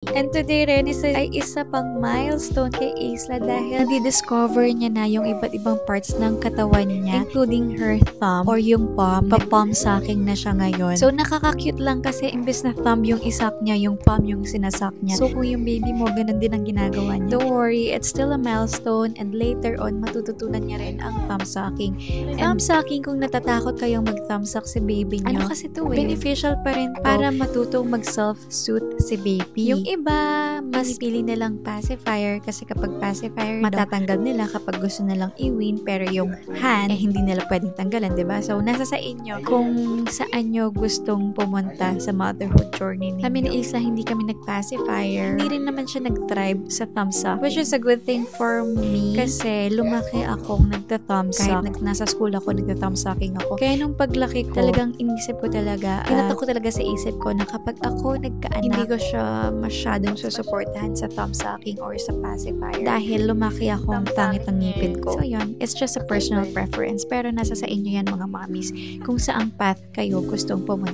And today rin ay isa pang milestone kay Isla dahil di-discover niya na yung iba't ibang parts ng katawan niya, including her thumb or yung palm. Pa-palm sucking na siya ngayon. So nakaka-cute lang kasi imbes na thumb yung isak niya, yung palm yung sinasak niya. So kung yung baby mo, ganun din ang ginagawa niya. Don't worry, it's still a milestone and later on, matututunan niya rin ang thumb sucking. Thumb sucking, kung natatakot kayong mag-thumb suck si baby niyo, ano kasi to beneficial pa rin to para matutong mag-self-soothe si baby. Yung iba, mas pili nilang pacifier kasi kapag pacifier, matatanggal nila kapag gusto nilang i-wean, pero yung hand, hindi nila pwedeng tanggalan, diba? So, nasa sa inyo kung saan nyo gustong pumunta sa motherhood journey ninyo. Kami ni Isa, hindi kami nag-pacifier. Hindi rin naman siya nag-thrive sa thumb suck, which is a good thing for me kasi lumaki akong nagta-thumb suck. Kahit nasa school ako, nagta-thumb sucking ako. Kaya nung paglaki ko, talagang inisip ko talaga, pinata ko talaga sa isip ko na kapag ako nagkaanak, hindi ko siya masyadong susuportahan sa thumb sucking or sa pacifier dahil lumaki akong pangit ang ngipin ko. So yun, it's just a personal preference pero nasa sa inyo yan mga mommies kung saang path kayo gustong pumunta.